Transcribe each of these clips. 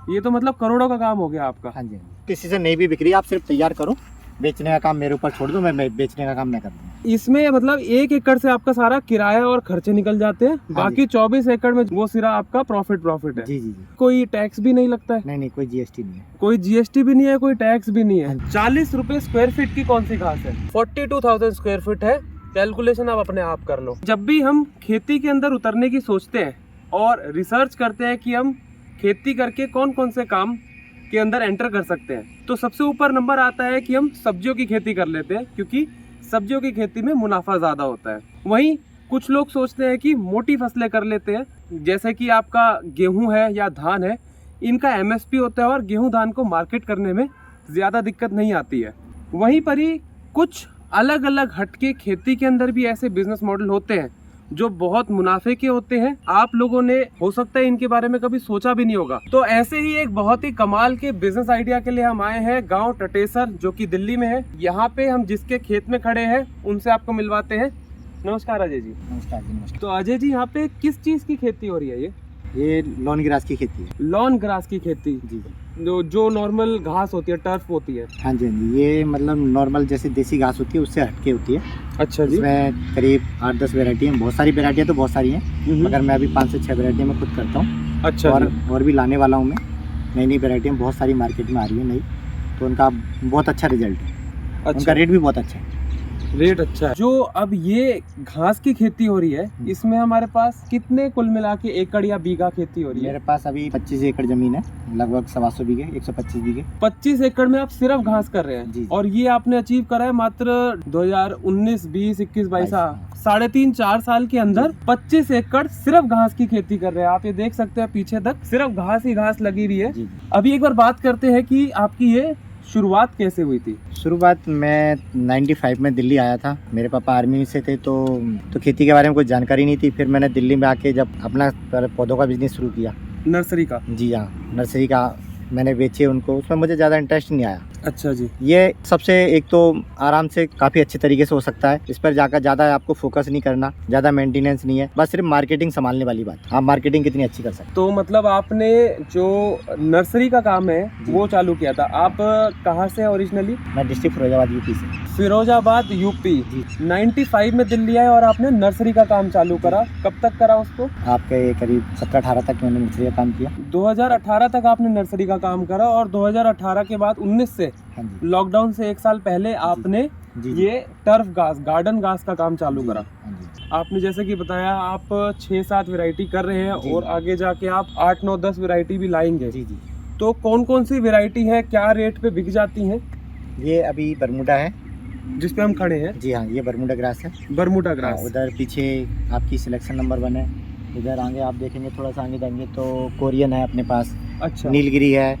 ये तो मतलब करोड़ों का काम हो गया आपका। हाँ जी, किसी से नहीं भी बिक्री, आप सिर्फ तैयार करो, बेचने का काम मेरे ऊपर छोड़ दो, मैं बेचने का काम मैं कर दूँगा। इसमें मतलब 1 एकड़ से आपका सारा किराया और खर्चे निकल जाते हैं, बाकी 24 एकड़ में वो सिरा आपका प्रॉफिट है। जी जी जी। कोई टैक्स भी नहीं लगता है? नहीं, कोई जीएसटी नहीं है। कोई जीएसटी भी नहीं है, कोई टैक्स भी नहीं है। 40 रुपए स्क्वायर फीट की कौन सी घास है? 42,000 स्क्वायर फीट है। कैलकुलेशन आप अपने आप कर लो। जब भी हम खेती के अंदर उतरने की सोचते हैं और रिसर्च करते हैं कि हम खेती करके कौन कौन से काम के अंदर एंटर कर सकते हैं, तो सबसे ऊपर नंबर आता है कि हम सब्जियों की खेती कर लेते हैं, क्योंकि सब्जियों की खेती में मुनाफा ज़्यादा होता है। वहीं कुछ लोग सोचते हैं कि मोटी फसलें कर लेते हैं, जैसे कि आपका गेहूं है या धान है, इनका एमएसपी होता है और गेहूं धान को मार्केट करने में ज़्यादा दिक्कत नहीं आती है। वहीं पर ही कुछ अलग अलग हटके खेती के अंदर भी ऐसे बिजनेस मॉडल होते हैं जो बहुत मुनाफे के होते हैं। आप लोगों ने हो सकता है इनके बारे में कभी सोचा भी नहीं होगा। तो ऐसे ही एक बहुत ही कमाल के बिजनेस आइडिया के लिए हम आए हैं गांव टटेसर, जो कि दिल्ली में है। यहाँ पे हम जिसके खेत में खड़े हैं उनसे आपको मिलवाते हैं। नमस्कार अजय जी। नमस्कार जी। नमस्कार। तो अजय जी, यहाँ पे किस चीज की खेती हो रही है? ये लॉन ग्रास की खेती है। लॉन ग्रास की खेती? जी। जो नॉर्मल घास होती है, टर्फ होती है। हाँ जी, ये मतलब नॉर्मल जैसे देसी घास होती है उससे हटके होती है। अच्छा जी। इसमें करीब 8-10 वेराइटी हैं। बहुत सारी वेराइटियाँ तो बहुत सारी हैं, मगर मैं अभी 5 से 6 वेराइटी मैं खुद करता हूँ। अच्छा। और भी लाने वाला हूँ मैं। नई वेराइटियाँ बहुत सारी मार्केट में आ रही है नई, तो उनका बहुत अच्छा रिजल्ट है। अच्छा। उनका रेट भी बहुत अच्छा है। रेट अच्छा है। जो अब ये घास की खेती हो रही है, इसमें हमारे पास कितने कुल मिला के एकड़ या बीघा खेती हो रही है? मेरे पास अभी 25 एकड़ जमीन है, लगभग 125 बीघे, 125 बीघे। 25 एकड़ में आप सिर्फ घास कर रहे हैं? जी। और ये आपने अचीव करा है मात्र 2019, 20, 21, 22 3.5-4 साल के अंदर 25 एकड़ सिर्फ घास की खेती कर रहे हैं आप। ये देख सकते हैं पीछे तक सिर्फ घास ही घास लगी हुई है। अभी एक बार बात करते हैं कि आपकी ये शुरुआत कैसे हुई थी? शुरुआत मैं 95 में दिल्ली आया था। मेरे पापा आर्मी से थे, तो खेती के बारे में कोई जानकारी नहीं थी। फिर मैंने दिल्ली में आके जब अपना पौधों का बिजनेस शुरू किया, नर्सरी का। जी हाँ, नर्सरी का मैंने बेचे उनको। उसमें मुझे ज़्यादा इंटरेस्ट नहीं आया। अच्छा जी। ये सबसे एक तो आराम से काफ़ी अच्छे तरीके से हो सकता है। इस पर जाकर ज़्यादा आपको फोकस नहीं करना, ज़्यादा मेंटेनेंस नहीं है, बस सिर्फ मार्केटिंग संभालने वाली बात। आप मार्केटिंग कितनी अच्छी कर सकते। तो मतलब आपने जो नर्सरी का काम है वो चालू किया था। आप कहाँ से ओरिजिनली? मैं डिस्ट्रिक्ट फिरोजाबाद यूपी से। फिरोजाबाद यूपी। 95 में दिल्ली आए और आपने नर्सरी का काम चालू करा। कब तक करा उसको? आपके करीब 17-18 तक मैंने नर्सरी का काम किया। 2018 तक आपने नर्सरी का काम करा और 2018 के बाद 19 से लॉकडाउन से 1 साल पहले आपने ये टर्फ घास, गार्डन घास का काम चालू करा। आपने जैसे कि बताया आप 6-7 वैरायटी कर रहे हैं और आगे जाके आप 8-9-10 वैरायटी भी लाएंगे। जी। तो कौन कौन सी वैरायटी है, क्या रेट पे बिक जाती हैं? ये अभी बरमूडा है जिस पे हम खड़े हैं। जी हाँ, ये बरमूडा ग्रास है। Bermuda grass. उधर पीछे आपकी सिलेक्शन नंबर 1 है। इधर आगे आप देखेंगे, थोड़ा सा आगे जाएंगे तो कोरियन है अपने पास। अच्छा। नीलगिरी है,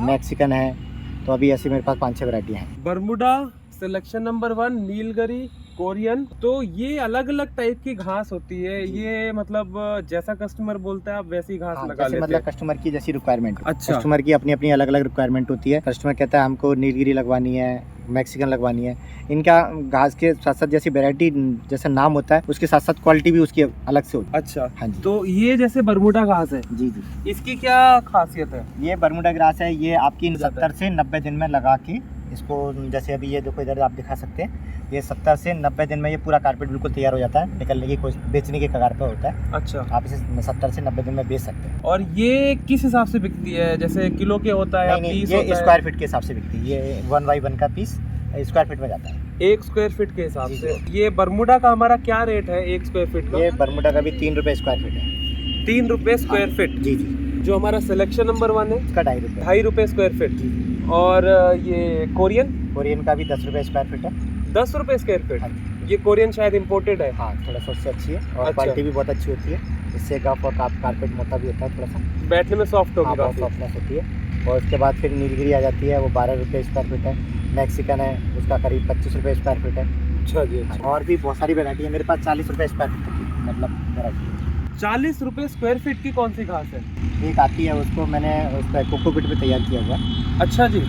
मैक्सिकन है। तो अभी ऐसे मेरे पास 5-6 वैरायटियाँ हैं। Bermuda, selection number 1, Nilgiri, Korean. तो ये अलग अलग टाइप की घास होती है। ये मतलब जैसा कस्टमर बोलता है आप वैसी घास लगा लेते हैं? मतलब कस्टमर की जैसी रिक्वायरमेंट। अच्छा। कस्टमर की अपनी अपनी अलग अलग रिक्वायरमेंट होती है। कस्टमर कहता है हमको नीलगिरी लगवानी है, मैक्सिकन लगवानी है। इनका घास के साथ साथ जैसी वैरायटी जैसा नाम होता है उसके साथ साथ क्वालिटी भी उसकी अलग से होती है। अच्छा। हाँ जी। तो ये जैसे बरमूडा घास है। जी। इसकी क्या खासियत है? ये बरमूडा ग्रास है, ये आपकी 70 से 90 दिन में लगा के इसको, जैसे अभी ये देखो इधर आप दिखा सकते हैं, ये 70 से 90 दिन में ये पूरा कारपेट बिल्कुल तैयार हो जाता है, निकलने की कोशिश, बेचने के कगार पर होता है। अच्छा। आप इसे 70 से 90 दिन में बेच सकते हैं। और ये किस हिसाब से बिकती है? जैसे किलो के होता है? नहीं, ये स्क्वायर फीट के हिसाब से बिकती है। ये 1/1 का पीस स्क्वायर फीट में जाता है। 1 स्क्वायर फीट के हिसाब से। ये बरमूडा का हमारा क्या रेट है 1 स्क्वायर फीट का? ये बरमूडा का भी 3 रुपये स्क्वायर फीट है। 3 रुपये स्क्वायर फीट? जी। जो हमारा सिलेक्शन नंबर 1 है उसका 2.5 रुपये। 2.5 रुपये स्क्वायर फीट। और ये कोरियन का भी 10 रुपये स्क्वायर फीट है। 10 रुपये स्क्वायर फीट। ये कोरियन शायद इम्पोर्टेड है। हाँ, थोड़ा सा उससे अच्छी है और क्वालिटी भी बहुत अच्छी होती है। इससे कारपेट मोटा भी होता है, थोड़ा सा बैठने में सॉफ्ट होगी, सॉफ्टनेस होती है। और उसके बाद फिर नीलगिरी आ जाती है, वो 12 रुपये स्क्वायर फीट है। मैक्सिकन है, उसका करीब 25 रुपये स्क्वायर फीट है। अच्छा जी। और भी बहुत सारी वैरायटी है मेरे पास। 40 रुपये स्क्वायर फीट की मतलब वैरायटी। 40 रुपये स्क्वायर फीट की कौन सी घास है? एक आती है, उसको मैंने उस पर कोकोपीट पे तैयार किया हुआ है। अच्छा जी।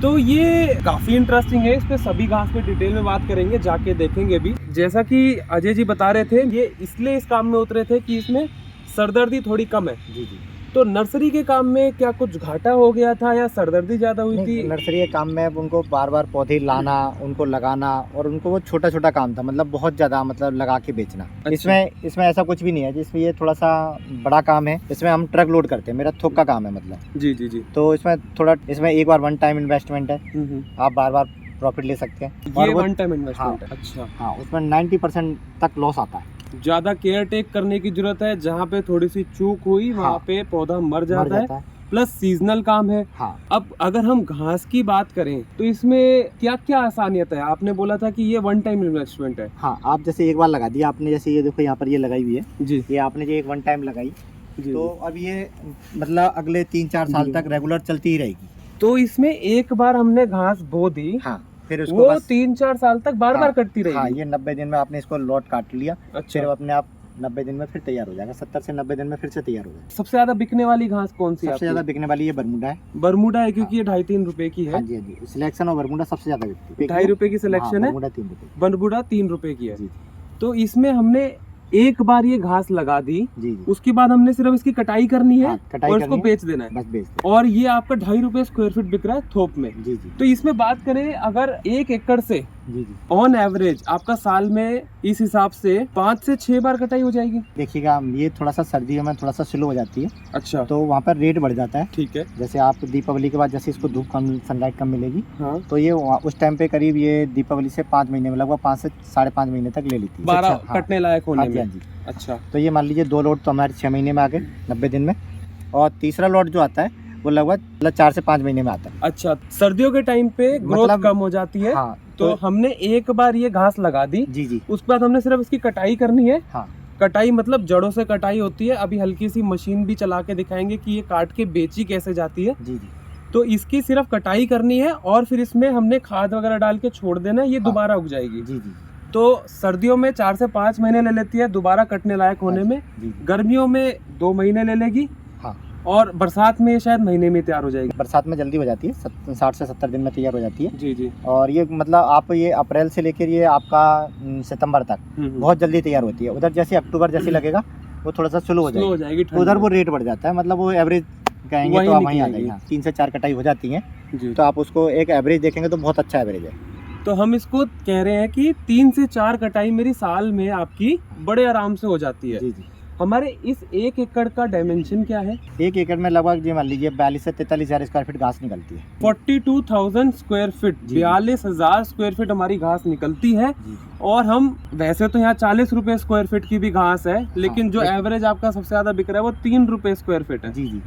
तो ये काफ़ी इंटरेस्टिंग है। इस पे सभी घास पे डिटेल में बात करेंगे, जाके देखेंगे भी। जैसा कि अजय जी बता रहे थे, ये इसलिए इस काम में उतरे थे कि इसमें सरदर्दी थोड़ी कम है। जी। तो नर्सरी के काम में क्या कुछ घाटा हो गया था या सरदर्दी ज्यादा हुई थी? नर्सरी के काम में उनको बार बार पौधे लाना, उनको लगाना, और उनको वो छोटा छोटा काम था, मतलब बहुत ज्यादा मतलब लगा के बेचना। अच्छा। इसमें ऐसा कुछ भी नहीं है, जिसमें ये थोड़ा सा बड़ा काम है। इसमें हम ट्रक लोड करते हैं, मेरा थोक का काम है मतलब। जी जी जी। तो इसमें एक बार वन टाइम इन्वेस्टमेंट है, आप बार बार प्रॉफिट ले सकते हैं। ये वन टाइम इन्वेस्टमेंट है। अच्छा। हाँ, उसमें 90% तक लॉस आता है। ज्यादा केयर टेक करने की जरूरत है, जहाँ पे थोड़ी सी चूक हुई वहाँ पे पौधा मर जाता है। प्लस सीजनल काम है। हाँ। अब अगर हम घास की बात करें तो इसमें क्या क्या आसानियत है? आपने बोला था कि ये वन टाइम इन्वेस्टमेंट है। हाँ, आप जैसे एक बार लगा दिया आपने, जैसे ये देखो यहाँ पर ये लगाई हुई है जी, ये आपने जो एक वन टाइम लगाई, जी, तो अब ये मतलब अगले 3-4 साल तक रेगुलर चलती ही रहेगी। तो इसमें एक बार हमने घास बो दी, हाँ, फिर उसको वो 3-4 साल तक बार बार कटती रहेगी। हाँ, ये 90 दिन में आपने इसको लॉट काट लिया। अच्छा। फिर अपने आप 90 दिन में फिर तैयार हो जाएगा, 70 से 90 दिन में फिर से तैयार हो जाएगा। सबसे ज्यादा बिकने वाली घास कौन सी है? सबसे ज्यादा बिकने वाली ये बरमूडा है। बरमूडा है, क्योंकि ये 2.5-3 रुपए की है। हाँ जी, हाँ जी, सिलेक्शन और बरमूडा सबसे ज्यादा बिकती है। 2.5 रुपए की सिलेक्शन है, बरमूडा 3 रुपए। बरमूडा 3 रुपए की है। जी तो इसमें हमने एक बार ये घास लगा दी, जी जी। उसके बाद हमने सिर्फ इसकी कटाई करनी है, हाँ, कटाई और इसको करनी है, बेच देना है। बस बेच दो। और ये आपका 2.5 रुपए स्क्वायर फीट बिक रहा है थोक में। जी जी तो इसमें बात करें, अगर 1 एकड़ से जी जी। ऑन एवरेज आपका साल में इस हिसाब से 5 से 6 बार कटाई हो जाएगी। देखिएगा, ये थोड़ा सा सर्दियों में थोड़ा सा स्लो हो जाती है, अच्छा। तो वहाँ पर रेट बढ़ जाता है। ठीक है। जैसे आप दीपावली के बाद जैसे इसको धूप कम, सनलाइट कम मिलेगी, हाँ। तो ये उस टाइम पे करीब ये दीपावली से 5 महीने में लगभग 5 से 5.5 महीने तक ले लेती है। 12 हाँ, कटने लायक होने हाँ जी, में। हाँ जी। अच्छा। तो ये मान लीजिए 2 लॉट तो हमारे 6 महीने में आ गए 90 दिन में, और तीसरा लॉट जो आता है वो लगभग 4 से 5 महीने में आता है। अच्छा, सर्दियों के टाइम पे ग्रोथ मतलब कम हो जाती है। हाँ, तो हमने एक बार ये घास लगा दी, जी जी। उसके बाद हमने सिर्फ इसकी कटाई करनी है। हाँ, कटाई मतलब जड़ों से कटाई होती है। अभी हल्की सी मशीन भी चला के दिखाएंगे कि ये काट के बेची कैसे जाती है। जी जी। तो इसकी सिर्फ कटाई करनी है, और फिर इसमें हमने खाद वगैरह डाल के छोड़ देना है, ये दोबारा उग जाएगी। जी जी। तो सर्दियों में 4 से 5 महीने ले लेती है दोबारा कटने लायक होने में। जी। गर्मियों में 2 महीने ले लेगी, हाँ, और बरसात में शायद महीने में तैयार हो जाएगी। बरसात में जल्दी हो जाती है, 60 से 70 दिन में तैयार हो जाती है। जी जी। और ये मतलब आप ये अप्रैल से लेकर ये आपका सितंबर तक बहुत जल्दी तैयार होती है। उधर जैसे अक्टूबर जैसे लगेगा वो थोड़ा सा स्लो हो जाएगी, उधर वो रेट बढ़ जाता है, मतलब वो एवरेज कहेंगे तो वहीं आ जाएगा। 3 से 4 कटाई हो जाती है, तो आप उसको एक एवरेज देखेंगे तो बहुत अच्छा एवरेज है। तो हम इसको कह रहे हैं कि 3 से 4 कटाई मेरी साल में आपकी बड़े आराम से हो जाती है। जी जी। हमारे इस 1 एकड़ का डायमेंशन क्या है? 1 एकड़ में लगभग ये मान लीजिए 42 से 43 हज़ार स्क्वायर फीट घास निकलती है। 42,000 स्क्वायर फीट, 42,000 स्क्वायर फीट हमारी घास निकलती है। और हम वैसे तो यहाँ 40 रुपए स्क्वायर फीट की भी घास है, लेकिन जो एवरेज आपका सबसे ज्यादा बिक रहा है वो 3 रुपए स्क्वायर फीट है। जी जी।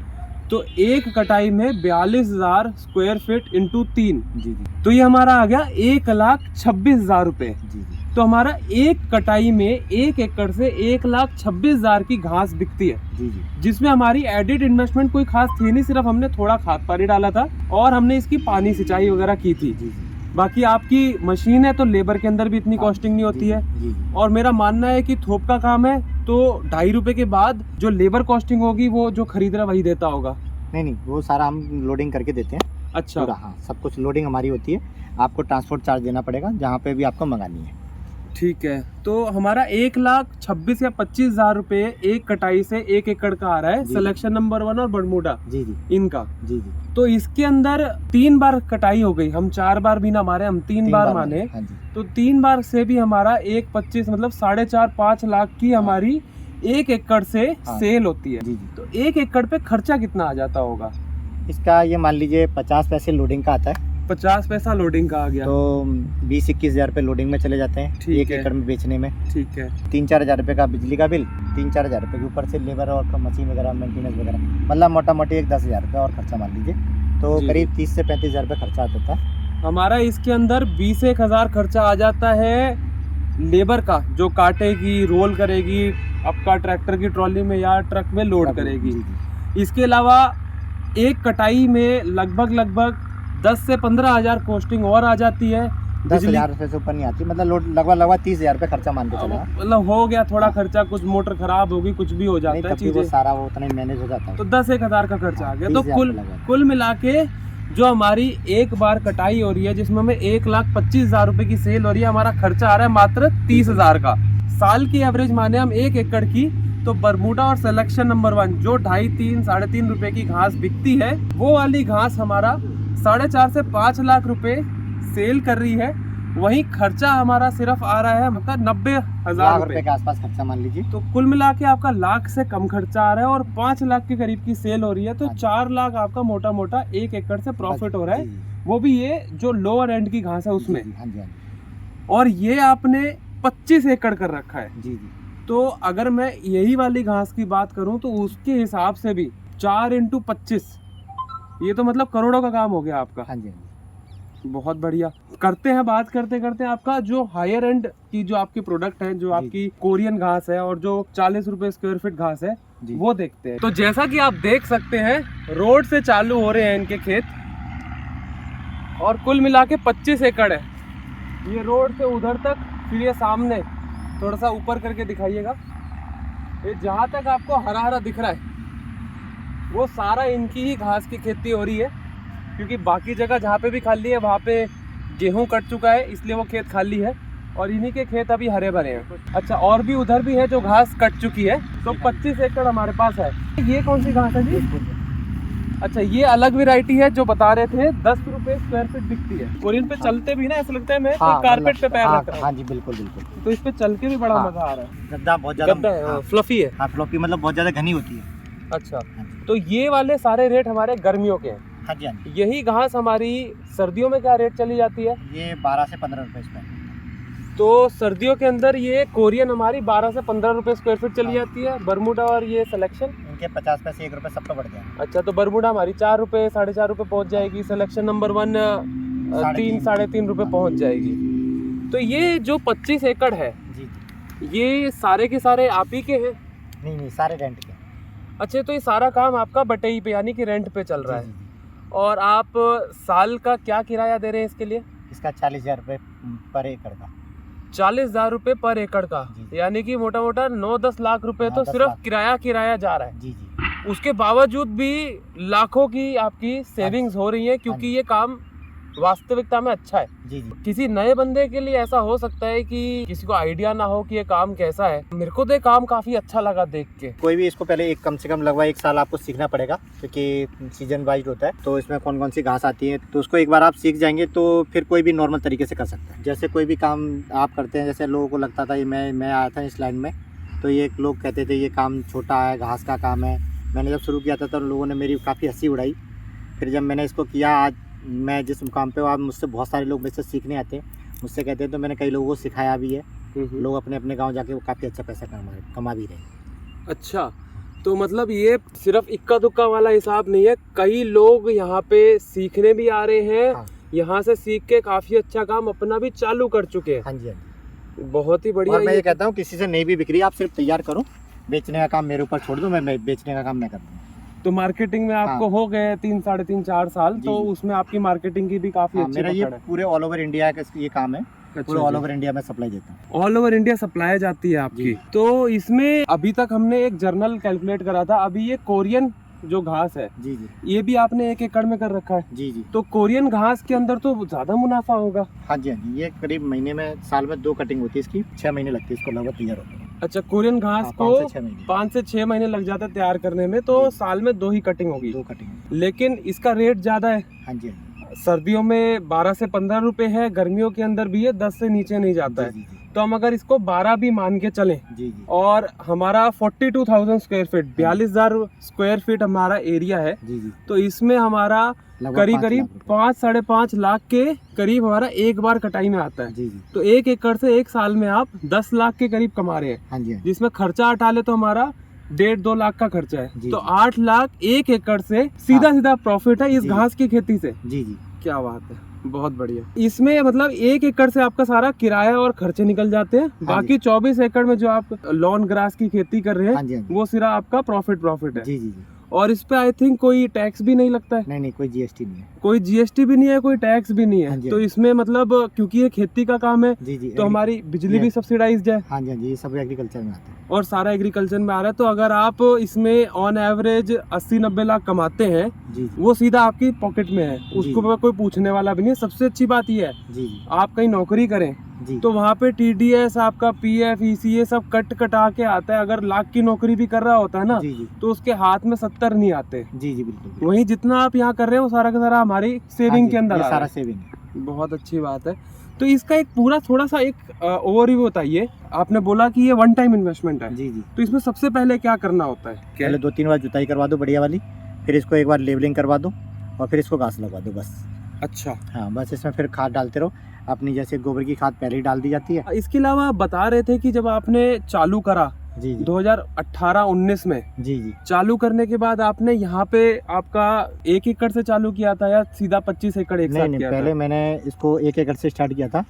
तो एक कटाई में 42,000 स्क्वायर फीट इंटू 3, जी जी। तो ये हमारा आ गया 1,26,000 रुपए। जी जी। तो हमारा एक कटाई में 1 एकड़ से 1,26,000 की घास बिकती है। जी जी। जिसमें हमारी एडिड इन्वेस्टमेंट कोई खास थी नहीं, सिर्फ हमने थोड़ा खाद पानी डाला था और हमने इसकी पानी सिंचाई वगैरह की थी। जी जी। बाकी आपकी मशीन है तो लेबर के अंदर भी इतनी कॉस्टिंग नहीं होती है। जी जी। और मेरा मानना है कि थोक का काम है तो 2.5 रुपए के बाद जो लेबर कॉस्टिंग होगी वो जो खरीद रहा वही देता होगा। नहीं, वो सारा हम लोडिंग करके देते हैं। अच्छा। पूरा, हाँ, सब कुछ लोडिंग हमारी होती है। आपको ट्रांसपोर्ट चार्ज देना पड़ेगा जहाँ पे भी आपको मंगानी है। ठीक है, तो हमारा 1,26,000 या 25,000 रुपए एक कटाई से 1 एकड़ का आ रहा है, सिलेक्शन नंबर 1 और बरमूडा जी जी इनका। जी जी। तो इसके अंदर 3 बार कटाई हो गई, हम 4 बार भी ना मारे, हम 3 बार माने। हाँ जी। तो 3 बार से भी हमारा 1,25 मतलब 4.5-5 लाख की हमारी 1 एकड़ से सेल होती है। जी जी। तो 1 एकड़ पे खर्चा कितना आ जाता होगा? इसका ये मान लीजिए 50 पैसे लोडिंग का आता है। 50 पैसा लोडिंग का आ गया, तो 20-21 हज़ार रुपये लोडिंग में चले जाते हैं ठीक 1 है। एकड़ में बेचने में। ठीक है। 3-4 हज़ार रुपये का बिजली का बिल, 3-4 हज़ार रुपये के ऊपर से लेबर और मशीन वगैरह मेंटेनेंस वगैरह, मतलब मोटा मोटी एक 10 हज़ार रुपये और खर्चा मान लीजिए, तो जी। करीब 30 से 35 हज़ार रुपये खर्चा आता है। हमारा इसके अंदर 20-1 हज़ार खर्चा आ जाता है लेबर का, जो काटेगी, रोल करेगी, आपका ट्रैक्टर की ट्रॉली में या ट्रक में लोड करेगी। जी जी। इसके अलावा एक कटाई में लगभग 10 से 15 हज़ार कॉस्टिंग और आ जाती है। 10 हज़ार रुपये से ऊपर नहीं आती, मतलब लोड लगभग 30 हज़ार रुपये खर्चा मान के चलेगा। मतलब हो गया थोड़ा खर्चा, कुछ मोटर खराब होगी, कुछ भी हो जाता है, वो सारा वो उतना ही मैनेज हो जाता है। तो 10-1 हज़ार का खर्चा आ गया। तो 30,000 लगा। कुल मिला के जो हमारी एक बार कटाई हो रही है, जिसमें हमें 1,25,000 रुपए की सेल हो रही है, हमारा खर्चा आ रहा है मात्र 30,000 का। साल की एवरेज माने हम 1 एकड़ की तो बरमूडा और सिलेक्शन नंबर 1 जो 2.5, 3.5 रुपए की घास बिकती है, वो वाली घास हमारा 4.5 से 5 लाख रुपए सेल कर रही है। वहीं खर्चा हमारा सिर्फ आ रहा है मतलब 90,000 रुपए के आसपास खर्चा मान लीजिए। तो कुल मिला के आपका लाख से कम खर्चा आ रहा है और 5 लाख के करीब की सेल हो रही है, तो 4 लाख आपका मोटा मोटा 1 एकड़ से प्रॉफिट हो रहा है। वो भी ये जो लोअर एंड की घास है उसमें। और ये आपने 25 एकड़ कर रखा है। जी जी। तो अगर मैं यही वाली घास की बात करूं तो उसके हिसाब से भी 4 × 25, ये तो मतलब करोड़ों का काम हो गया आपका। हाँ जी। बहुत बढ़िया। करते हैं बात करते करते आपका जो हायर एंड की जो आपकी प्रोडक्ट है, जो आपकी कोरियन घास है और जो 40 रुपए स्क्वायर फीट घास है, वो देखते हैं। तो जैसा कि आप देख सकते हैं, रोड से चालू हो रहे हैं इनके खेत और कुल मिला के 25 एकड़ है। ये रोड से उधर तक, फिर ये सामने थोड़ा सा ऊपर करके दिखाइएगा, ये जहाँ तक आपको हरा हरा दिख रहा है वो सारा इनकी ही घास की खेती हो रही है, क्योंकि बाकी जगह जहाँ पे भी खाली है वहाँ पे गेहूं कट चुका है, इसलिए वो खेत खाली है और इन्हीं के खेत अभी हरे भरे हैं। अच्छा, और भी उधर भी है जो घास कट चुकी है। तो 25 एकड़ हमारे पास है। ये कौन सी घास है जी? अच्छा, ये अलग वैरायटी है जो बता रहे थे 10 रुपए स्क्वायर फीट बिकती है। और इन पे चलते भी ना ऐसा लगता है मैं कारपेट पे पैर रख रहा हूं। हाँ जी, बिल्कुल बिल्कुल। तो इस पे चल के भी बड़ा मजा आ रहा है। गद्दा बहुत ज्यादा फ्लफी है। हाँ, फ्लफी मतलब बहुत ज्यादा घनी होती है। अच्छा, तो ये वाले सारे रेट हमारे गर्मियों के हैं। हाँ जी, हाँ जी। यही घास हमारी सर्दियों में क्या रेट चली जाती है? ये 12 से 15 रुपए स्क्वायर। तो सर्दियों के अंदर ये कोरियन हमारी 12 से 15 रुपए स्क्वायर फीट चली जाती है। बरमूडा और ये सिलेक्शन इनके 50 पैसे 1 रुपए सब तो बढ़ गया। अच्छा, तो बरमूडा हमारी 4 रुपए 4.5 रुपए पहुंच जाएगी। सिलेक्शन नंबर 1 3 3.5 रुपए पहुंच जाएगी। तो ये जो 25 एकड़ है जी, ये सारे के सारे आप ही के हैं? नहीं, सारे रेंट के। अच्छा, तो ये सारा काम आपका बटई पे यानी कि रेंट पे चल रहा है। और आप साल का क्या किराया दे रहे हैं इसके लिए? इसका 40,000 रुपये पर एकड़ का। 40,000 रुपए पर एकड़ का, यानी कि मोटा मोटा 9-10 लाख रुपए तो सिर्फ किराया जा रहा है। जी जी। उसके बावजूद भी लाखों की आपकी सेविंग्स हो रही है, क्योंकि ये काम वास्तविकता में अच्छा है। जी जी। किसी नए बंदे के लिए ऐसा हो सकता है कि किसी को आइडिया ना हो कि ये काम कैसा है। मेरे को तो ये काम काफी अच्छा लगा देख के। कोई भी इसको पहले कम से कम लगभग 1 साल आपको सीखना पड़ेगा, क्योंकि सीजन वाइज होता है। तो इसमें कौन कौन सी घास आती है, तो उसको एक बार आप सीख जाएंगे तो फिर कोई भी नॉर्मल तरीके से कर सकता है। जैसे कोई भी काम आप करते हैं, जैसे लोगों को लगता था, मैं आया था इस लाइन में तो ये लोग कहते थे ये काम छोटा है, घास का काम है। मैंने जब शुरू किया था तो लोगों ने मेरी काफ़ी हंसी उड़ाई। फिर जब मैंने इसको किया, आज मैं जिस मुकाम पे हूँ, आप मुझसे बहुत सारे लोग मुझसे सीखने आते हैं, मुझसे कहते हैं, तो मैंने कई लोगों को सिखाया भी है। लोग अपने अपने गांव जाके वो काफ़ी अच्छा पैसा कमा भी रहे हैं। अच्छा, तो मतलब ये सिर्फ इक्का दुक्का वाला हिसाब नहीं है, कई लोग यहाँ पे सीखने भी आ रहे हैं। हाँ। यहाँ से सीख के काफ़ी अच्छा काम अपना भी चालू कर चुके हैं। हाँ जी, हाँ जी। बहुत ही बढ़िया। और मैं ये कहता हूँ किसी से नहीं भी बिक्री, आप सिर्फ तैयार करो, बेचने का काम मेरे ऊपर छोड़ दो, मैं बेचने का काम मैं करता हूँ। तो मार्केटिंग में आपको हो गए 3, 3.5, 4 साल, तो उसमें आपकी मार्केटिंग की भी काफी अच्छी मेरा ये पूरे ऑल ओवर इंडिया का ये काम है। पूरे ऑल ओवर इंडिया में सप्लाई देता हूँ। ऑल ओवर इंडिया सप्लाई जाती है आपकी। तो इसमें अभी तक हमने एक जर्नल कैलकुलेट करा था। अभी ये कोरियन जो घास है, जी जी, ये भी आपने 1 एकड़ में कर रखा है। जी जी। तो कोरियन घास के अंदर तो ज्यादा मुनाफा होगा। हाँ जी, हाँ जी। ये करीब महीने में, साल में 2 कटिंग होती है इसकी, 6 महीने लगती है इसको लगभग तैयार होता है। अच्छा, कोरियन घास को 5 से 6 महीने लग जाता है तैयार करने में, तो साल में 2 ही कटिंग होगी। 2 कटिंग। लेकिन इसका रेट ज्यादा है। हाँ जी। सर्दियों में 12 से 15 रुपए है, गर्मियों के अंदर भी है 10 से नीचे नहीं जाता है। तो हम अगर इसको 12 भी मान के चलें, और हमारा 42,000 स्क्वायर फीट, 42,000 स्क्वायर फीट हमारा एरिया है, तो इसमें हमारा करीब 5-5.5 लाख के करीब हमारा एक बार कटाई में आता है। तो 1 एकड़ से 1 साल में आप 10 लाख के करीब कमा रहे हैं, जिसमें खर्चा हटा ले तो हमारा 1.5-2 लाख का खर्चा है। तो 8 लाख 1 एकड़ से सीधा प्रॉफिट है इस घास की खेती से। क्या बात है, बहुत बढ़िया। इसमें मतलब 1 एकड़ से आपका सारा किराया और खर्चे निकल जाते हैं। बाकी 24 एकड़ में जो आप लॉन ग्रास की खेती कर रहे हैं, वो सिर्फ आपका प्रॉफिट है। और इस पे आई थिंक कोई टैक्स भी नहीं लगता है। नहीं, कोई जीएसटी नहीं है। कोई जीएसटी भी नहीं है, कोई टैक्स भी नहीं है। तो इसमें मतलब क्योंकि ये खेती का काम है, तो हमारी बिजली भी सब्सिडाइज्ड है। हाँ जी, ये सब एग्रीकल्चर में आता है और सारा एग्रीकल्चर में आ रहा है। तो अगर आप इसमें ऑन एवरेज 80-90 लाख कमाते हैं, वो सीधा आपकी पॉकेट में है, उसको कोई पूछने वाला भी नहीं है। सबसे अच्छी बात ये है, आप कहीं नौकरी करें जी। तो वहाँ पे TDS आपका PF ECA सब कटा के आता है। अगर लाख की नौकरी भी कर रहा होता है ना, जी जी तो उसके हाथ में 70 नहीं आते। जी जी बिल्कुल। वहीं जितना आप यहाँ कर रहे हो वो सारा का सारा हमारी हाँ सेविंग जी, के अंदर ये आ सारा रहा है। सेविंग है। बहुत अच्छी बात है। तो इसका एक पूरा थोड़ा सा एक ओवरव्यू बताइए। आपने बोला कि ये वन टाइम इन्वेस्टमेंट है, जी जी। तो इसमें सबसे पहले क्या करना होता है? पहले 2-3 बार जुताई करवा दो बढ़िया वाली, फिर इसको एक बार लेवलिंग करवा दो और फिर इसको घास लगवा दो बस। अच्छा। हाँ बस इसमें फिर खाद डालते रहो अपनी, जैसे गोबर की खाद पहले ही डाल दी जाती है। इसके अलावा आप बता रहे थे कि जब आपने चालू करा जी जी 2018-19 में, जी जी। चालू करने के बाद आपने यहाँ पे आपका 1 एकड़ से चालू किया था या सीधा 25 एकड़ एक साथ नहीं, किया पहले था? मैंने इसको 1 एकड़ से स्टार्ट किया था।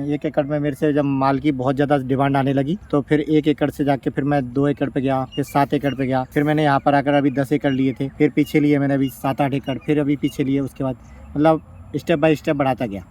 1 एकड़ में मेरे से जब माल की बहुत ज़्यादा डिमांड आने लगी तो फिर 1 एकड़ से जाके फिर मैं 2 एकड़ पे गया, फिर 7 एकड़ पे गया, फिर मैंने यहाँ पर आकर अभी 10 एकड़ लिए थे, फिर पीछे लिए मैंने अभी 7-8 एकड़, फिर अभी पीछे लिए। उसके बाद मतलब स्टेप बाय स्टेप बढ़ाता गया।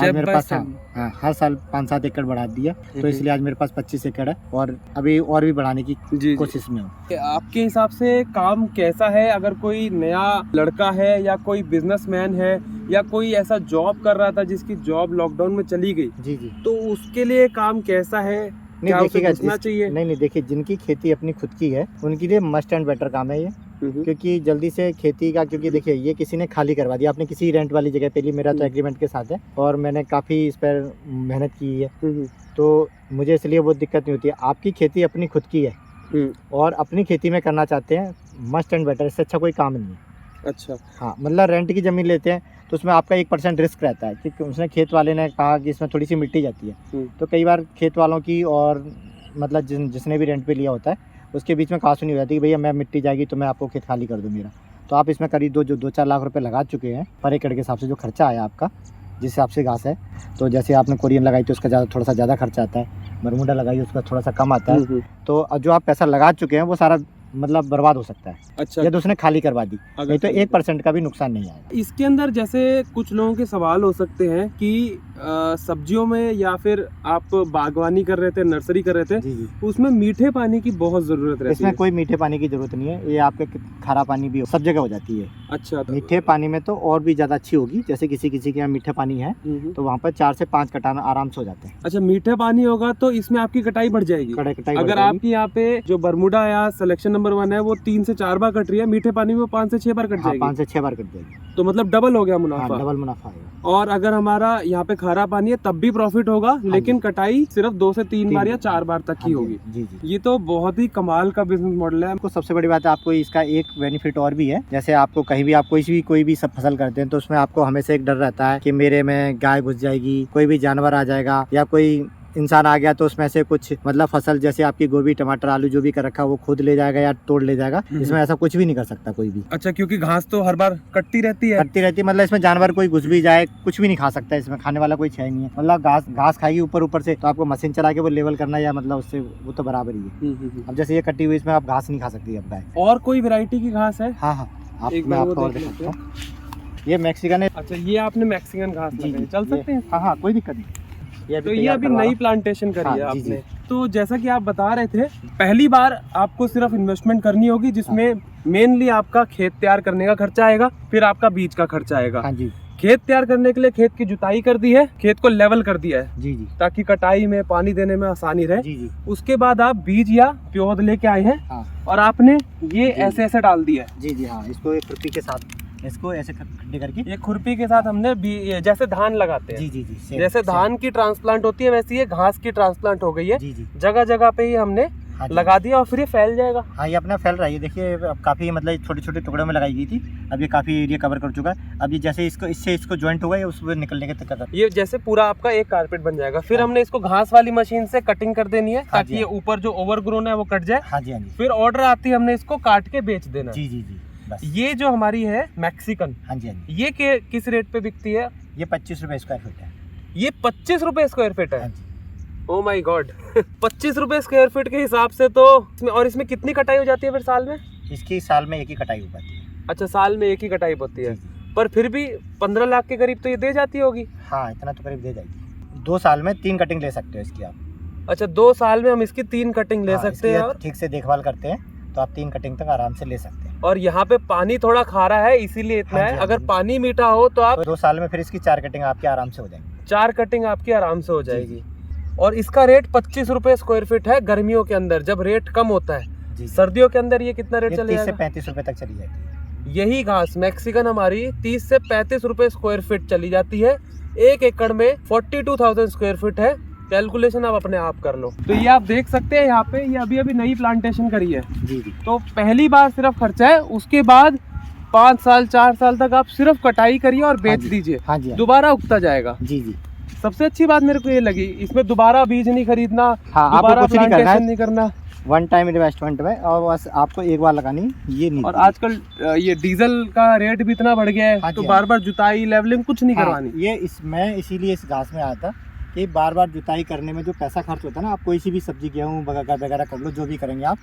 आज मेरे पास हाँ हर साल 5-7 एकड़ बढ़ा दिया, तो इसलिए आज मेरे पास 25 एकड़ है और अभी और भी बढ़ाने की कोशिश में हूँ। आपके हिसाब से काम कैसा है? अगर कोई नया लड़का है या कोई बिजनेसमैन है या कोई ऐसा जॉब कर रहा था जिसकी जॉब लॉकडाउन में चली गई, जी जी, तो उसके लिए काम कैसा है? क्या उसे घुसना चाहिए? नहीं देखिए, जिनकी खेती अपनी खुद की है उनके लिए मस्ट एंड बेटर काम है ये, क्योंकि जल्दी से खेती का, क्योंकि देखिए ये किसी ने खाली करवा दिया, आपने किसी रेंट वाली जगह पे ली, मेरा तो एग्रीमेंट के साथ है और मैंने काफ़ी इस पर मेहनत की है, तो मुझे इसलिए वो दिक्कत नहीं होती है। आपकी खेती अपनी खुद की है और अपनी खेती में करना चाहते हैं, मस्ट एंड बेटर, इससे अच्छा कोई काम नहीं है। अच्छा। हाँ मतलब रेंट की ज़मीन लेते हैं तो उसमें आपका 1% रिस्क रहता है, क्योंकि उसने खेत वाले ने कहा कि इसमें थोड़ी सी मिट्टी जाती है, तो कई बार खेत वालों की और मतलब जिसने भी रेंट पे लिया होता है उसके बीच में कहा सुनी हो जाती है कि भैया मैं मिट्टी जाएगी तो मैं आपको खेत खाली कर दूँ मेरा। तो आप इसमें करीब 2-4 लाख रुपए लगा चुके हैं पर एकड़ के हिसाब से, जो खर्चा आया आपका जिस हिसाब से घास है। तो जैसे आपने कोरियन लगाई तो उसका थोड़ा सा ज़्यादा खर्चा आता है, बरमूडा लगाई उसका थोड़ा सा कम आता है, तो जो आप पैसा लगा चुके हैं वो सारा मतलब बर्बाद हो सकता है। अच्छा। या तो उसने खाली करवा दी, नहीं तो 1% का भी नुकसान नहीं आया। इसके अंदर जैसे कुछ लोगों के सवाल हो सकते हैं कि सब्जियों में या फिर आप बागवानी कर रहे थे, नर्सरी कर रहे थे, जी जी, उसमें मीठे पानी की बहुत जरूरत रहती है। इसमें कोई मीठे पानी की जरूरत नहीं है, ये आपके खारा पानी भी सब जगह हो जाती है। अच्छा। मीठे पानी में तो और भी ज्यादा अच्छी होगी, जैसे किसी के यहाँ मीठा पानी है तो वहाँ पर 4 से 5 कटाना आराम से हो जाते हैं। अच्छा, मीठे पानी होगा तो इसमें आपकी कटाई बढ़ जाएगी। कटाई अगर आपकी यहाँ पे जो बरमूडा या सिलेक्शन नंबर 1 है वो 3 से 4 बार कट रही है, मीठे पानी में 5 से 6 बार कट जाएगी। 5 से 6 बार कट जाएगी, तो मतलब डबल हो गया मुनाफा। डबल मुनाफा है। और अगर हमारा यहाँ पे खारा पानी है तब भी प्रॉफिट होगा, लेकिन कटाई सिर्फ 2 से 3 बार या 4 बार तक ही होगी। जी जी, ये तो बहुत ही कमाल का बिजनेस मॉडल है। आपको सबसे बड़ी बात है, आपको इसका एक बेनिफिट और भी है, जैसे आपको कहीं भी आप कोई भी सब फसल करते हैं तो उसमें आपको हमेशा एक डर रहता है कि मेरे में गाय घुस जाएगी, कोई भी जानवर आ जाएगा या कोई इंसान आ गया तो उसमें से कुछ मतलब फसल जैसे आपकी गोभी, टमाटर, आलू जो भी कर रखा है वो खुद ले जाएगा या तोड़ ले जाएगा। इसमें ऐसा कुछ भी नहीं कर सकता कोई भी। अच्छा, क्योंकि घास तो हर बार कटती रहती है। मतलब इसमें जानवर कोई घुस भी जाए कुछ भी नहीं खा सकता, इसमें खाने वाला कोई है नहीं है। मतलब घास खाएगी ऊपर से, तो आपको मशीन चला के वो लेवल करना या मतलब उससे वो तो बराबर ही है। अब जैसे ये कटी हुई, इसमें आप घास नहीं खा सकती अब गाय। और कोई वैरायटी की घास है? हाँ, मैं आपको और दिखा सकता हूँ। ये मैक्सिकन है। अच्छा, ये आपने मैक्सिकन घास लगाई, चल सकते हैं? हाँ, कोई दिक्कत नहीं। तो ये अभी नई प्लांटेशन करी है आपने। तो जैसा कि आप बता रहे थे, पहली बार आपको सिर्फ इन्वेस्टमेंट करनी होगी जिसमें मेनली आपका खेत तैयार करने का खर्चा आएगा, फिर आपका बीज का खर्चा आएगा। हाँ जी। खेत तैयार करने के लिए खेत की जुताई कर दी है, खेत को लेवल कर दिया है, जी जी, ताकि कटाई में पानी देने में आसानी रहे। जी जी। उसके बाद आप बीज या प्योद लेके आए हैं। हाँ। और आपने ये ऐसे डाल दिया है। जी जी, हाँ, इसको एक खुरपी के साथ इसको ऐसे खड्डे करके, ये खुरपी के साथ हमने जैसे धान लगाते हैं। जी जी जी, जैसे धान की ट्रांसप्लांट होती है वैसे ये घास की ट्रांसप्लांट हो गई है। जी जी, जगह जगह पे ही हमने लगा दिया और फिर ये फैल जाएगा। हाँ, ये अपना फैल रहा है। ये देखिए अब काफ़ी मतलब छोटे छोटे टुकड़ों में लगाई गई थी, अब ये काफ़ी एरिया कवर कर चुका है। अब ये जैसे इसको ज्वाइंट होगा, ये उसमें निकलने के तक ये जैसे पूरा आपका एक कारपेट बन जाएगा। फिर हमने इसको घास वाली मशीन से कटिंग कर देनी है ताकि ये ऊपर जो ओवरग्रोन है वो कट जाए। हाँ जी, हाँ जी। फिर ऑर्डर आती है, हमने इसको काट के बेच देना। जी जी जी, बस। ये जो हमारी है मैक्सिकन, हाँ जी, हाँ जी, ये किस रेट पे बिकती है? ये 25 रुपये स्क्वायर फीट है। ये 25 रुपए स्क्वायर फीट है? हाँ जी। Oh my God. 25 रुपए स्क्वायर फीट के हिसाब से तो और इसमें कितनी कटाई हो जाती है फिर साल में? इसकी साल में एक ही कटाई हो पाती है। अच्छा, साल में एक ही कटाई होती है, पर फिर भी 15 लाख के करीब तो ये दे जाती होगी। हाँ, इतना तो करीब दे जाएगी। 2 साल में 3 कटिंग ले सकते हो इसकी आप। अच्छा, 2 साल में हम इसकी 3 कटिंग ले सकते हैं। और ठीक से देखभाल करते हैं तो आप 3 कटिंग तक आराम से ले सकते हैं। और यहाँ पे पानी थोड़ा खारा है इसीलिए इतना है। अगर पानी मीठा हो तो आप 2 साल में फिर इसकी 4 कटिंग आपके आराम से हो जाएंगी। 4 कटिंग आपकी आराम से हो जाएगी। और इसका रेट 25 रुपए स्क्वायर फीट है गर्मियों के अंदर, जब रेट कम होता है। सर्दियों के अंदर ये कितना रेट चलेगा? 30 से 35 रुपए तक चली जाती है। यही घास मैक्सिकन हमारी 30 से 35 रुपए स्क्वायर फीट चली जाती है। 1 एकड़ में 42,000 स्क्वायर फीट है। कैलकुलेशन आप अपने आप कर लो। तो ये आप देख सकते हैं यहाँ पे, ये अभी अभी नई प्लांटेशन करी है। जी जी। तो पहली बार सिर्फ खर्चा है, उसके बाद 5 साल 4 साल तक आप सिर्फ कटाई करिए और बेच दीजिए। हाँ जी। दोबारा उगता जाएगा। जी जी। सबसे अच्छी बात मेरे को ये लगी, इसमें दोबारा बीज नहीं खरीदना, हाँ, दोबारा प्लांटेशन नहीं करना। वन टाइम इन्वेस्टमेंट में, और बस आपको एक बार लगानी, ये नहीं। और आजकल ये डीजल का रेट भी इतना बढ़ गया है। हाँ तो हाँ। बार बार जुताई लेवलिंग कुछ नहीं करवानी। ये मैं इसीलिए इस घास में आया था कि बार बार जुताई करने में जो पैसा खर्च होता है ना, आप कोई सी भी सब्जी गेहूँ वगैरह कर लो, जो भी करेंगे आप,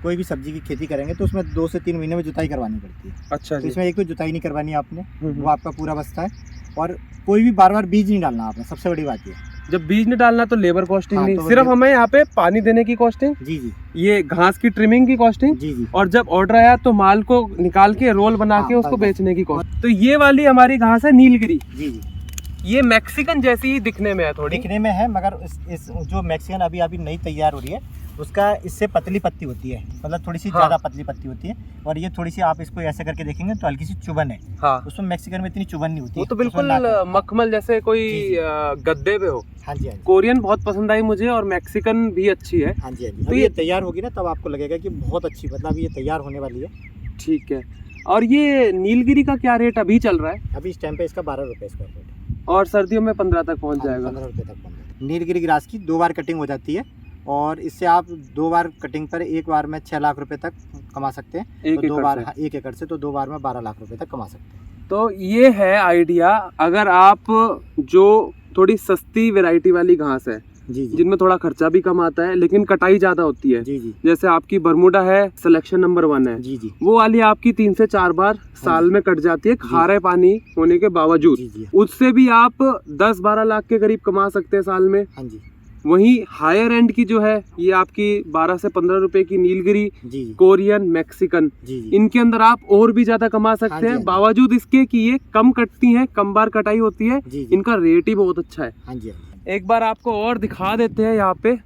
कोई भी सब्जी की खेती करेंगे तो उसमें 2 से 3 महीने में जुताई करवानी पड़ती है। अच्छा तो इसमें एक तो जुताई नहीं करवानी है आपने, वो आपका पूरा बचता है। और कोई भी बार बार बीज नहीं डालना आपने, सबसे बड़ी बात ये। जब बीज नहीं डालना तो लेबर कॉस्टिंग हाँ, नहीं, तो सिर्फ हमें यहाँ पे पानी देने की कॉस्टिंग, जी जी, ये घास की ट्रिमिंग की कॉस्टिंग, जी जी, और जब ऑर्डर आया तो माल को निकाल के रोल बना के उसको बेचने की कॉस्ट। तो ये वाली हमारी घास है नीलगिरी। जी जी। ये मैक्सिकन जैसी ही दिखने में है, थोड़ी दिखने में है, मगर इस जो मैक्सिकन अभी अभी नई तैयार हो रही है उसका इससे पतली पत्ती होती है, मतलब थोड़ी सी ज़्यादा पतली पत्ती होती है। और ये थोड़ी सी आप इसको ऐसे करके देखेंगे तो हल्की सी चुभन है। हाँ। उसमें मैक्सिकन में इतनी चुभन नहीं होती। वो तो बिल्कुल मखमल जैसे कोई गद्दे पे हो। हाँ जी, हाँ जी। कोरियन बहुत पसंद आई मुझे, और मैक्सिकन भी अच्छी है। हाँ जी, हाँ जी। तो ये तैयार होगी ना तब आपको लगेगा कि बहुत अच्छी, मतलब ये तैयार होने वाली है। ठीक है। और ये नीलगिरी का क्या रेट अभी चल रहा है? अभी इस टाइम पे इसका 12 रुपये स्क्वायर फीट, और सर्दियों में 15 तक पहुंच जाएगा। 15 रुपये तक पहुँच जाएगा। नीलगिरी ग्रास की 2 बार कटिंग हो जाती है, और इससे आप 2 बार कटिंग पर एक बार में 6 लाख रुपए तक कमा सकते हैं। एक तो 2 बार, से। 1 एकड़ से तो 2 बार में 12 लाख रुपए तक कमा सकते हैं। तो ये है आइडिया। अगर आप जो थोड़ी सस्ती वैरायटी वाली घास है, जी जी, जिनमें थोड़ा खर्चा भी कम आता है लेकिन कटाई ज़्यादा होती है, जी जी, जैसे आपकी बरमूडा है, सिलेक्शन नंबर 1 है, जी जी, वो वाली आपकी 3 से 4 बार साल में कट जाती है, खारे पानी होने के बावजूद। जी जी, उससे भी आप 10-12 लाख के करीब कमा सकते हैं साल में। हाँ जी। वहीं हायर एंड की जो है, ये आपकी 12 से 15 रुपए की नीलगिरी, जी जी, कोरियन, मैक्सिकन, जी जी, इनके अंदर आप और भी ज्यादा कमा सकते हाँ जी, हैं, हाँ जी। बावजूद इसके कि ये कम कटती हैं, कम बार कटाई होती है। जी जी, इनका रेट ही बहुत अच्छा है। हाँ जी, हाँ जी। एक बार आपको और दिखा देते हैं यहाँ पे,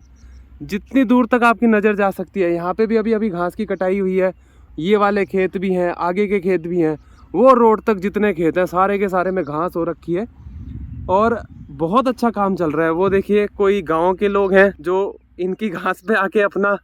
जितनी दूर तक आपकी नज़र जा सकती है। यहाँ पे भी अभी अभी घास की कटाई हुई है। ये वाले खेत भी हैं, आगे के खेत भी हैं, वो रोड तक जितने खेत हैं सारे के सारे में घास हो रखी है, और बहुत अच्छा काम चल रहा है। वो देखिए, कोई गांव के लोग हैं जो इनकी घास पे आके अपना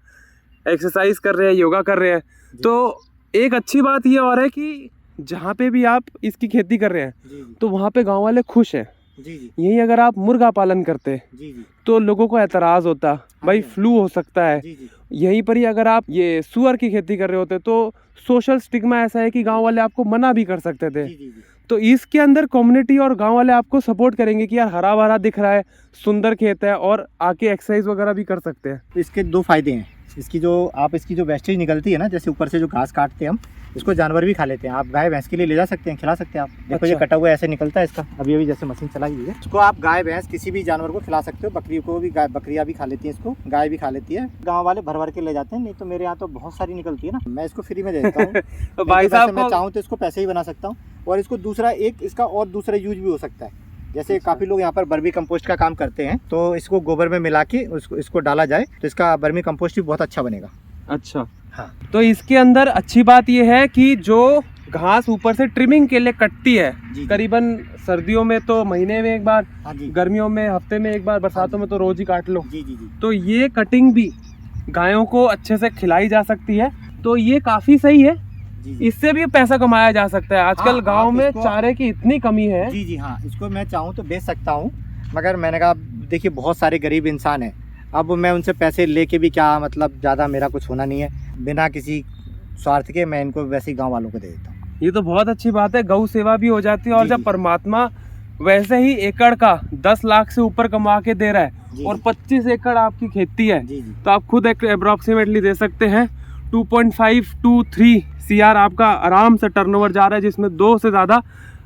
एक्सरसाइज कर रहे हैं, योगा कर रहे हैं। तो एक अच्छी बात ये और है कि जहाँ पे भी आप इसकी खेती कर रहे हैं, जी जी, तो वहाँ पे गांव वाले खुश हैं। जी जी, यही अगर आप मुर्गा पालन करते जी जी, तो लोगों को एतराज होता, भाई फ्लू हो सकता है। जी जी, यहीं पर ही अगर आप ये सुअर की खेती कर रहे होते तो सोशल स्टिग्मा ऐसा है कि गांव वाले आपको मना भी कर सकते थे। जी जी, जी। तो इसके अंदर कम्युनिटी और गांव वाले आपको सपोर्ट करेंगे कि यार हरा भरा दिख रहा है, सुंदर खेत है, और आके एक्सरसाइज वगैरह भी कर सकते हैं। इसके 2 फायदे हैं। इसकी जो वेस्टेज निकलती है ना, जैसे ऊपर से जो घास काटते हैं हम, इसको जानवर भी खा लेते हैं। आप गाय भैंस के लिए ले जा सकते हैं, खिला सकते हैं आप। देखो ये अच्छा। कटा हुआ ऐसे निकलता है इसका, अभी अभी जैसे मशीन चलाई हुई है। इसको आप गाय भैंस किसी भी जानवर को खिला सकते हो। बकरी को भी, बकरियां भी खा लेती हैं इसको, गाय भी खा लेती है। गांव वाले भर भर के ले जाते हैं, नहीं तो मेरे यहाँ तो बहुत सारी निकलती है ना, मैं इसको फ्री में दे देता हूँ। तो भाई साहब मैं चाहूँ तो इसको पैसे ही बना सकता हूँ। और इसको दूसरा एक इसका और दूसरा यूज भी हो सकता है। जैसे काफ़ी लोग यहाँ पर बर्मी कंपोस्ट का काम करते हैं, तो इसको गोबर में मिला के इसको डाला जाए तो इसका बर्मी कंपोस्ट भी बहुत अच्छा बनेगा। अच्छा, हाँ। तो इसके अंदर अच्छी बात यह है कि जो घास ऊपर से ट्रिमिंग के लिए कटती है, जी। करीबन सर्दियों में तो महीने में एक बार, हाँ जी, गर्मियों में हफ्ते में एक बार, बरसातों में तो रोज ही काट लो। जी जी, जी, तो ये कटिंग भी गायों को अच्छे से खिलाई जा सकती है, तो ये काफी सही है। जी जी। इससे भी पैसा कमाया जा सकता है। आजकल हाँ, गांव आप में इसको- चारे की इतनी कमी है। जी जी, हाँ, इसको मैं चाहूँ तो बेच सकता हूँ, मगर मैंने कहा देखिए बहुत सारे गरीब इंसान हैं, अब मैं उनसे पैसे लेके भी क्या मतलब, ज़्यादा मेरा कुछ होना नहीं है। बिना किसी स्वार्थ के मैं इनको वैसे ही गाँव वालों को दे देता हूँ। ये तो बहुत अच्छी बात है, गौ सेवा भी हो जाती है। और जी, जब जी। परमात्मा वैसे ही एकड़ का 10 लाख से ऊपर कमा के दे रहा है, जी, और जी। 25 एकड़ आपकी खेती है, जी जी, तो आप खुद अप्रोक्सीमेटली दे सकते हैं 2.5 to 3 CR आपका आराम से टर्नओवर जा रहा है, जिसमें 2 से ज़्यादा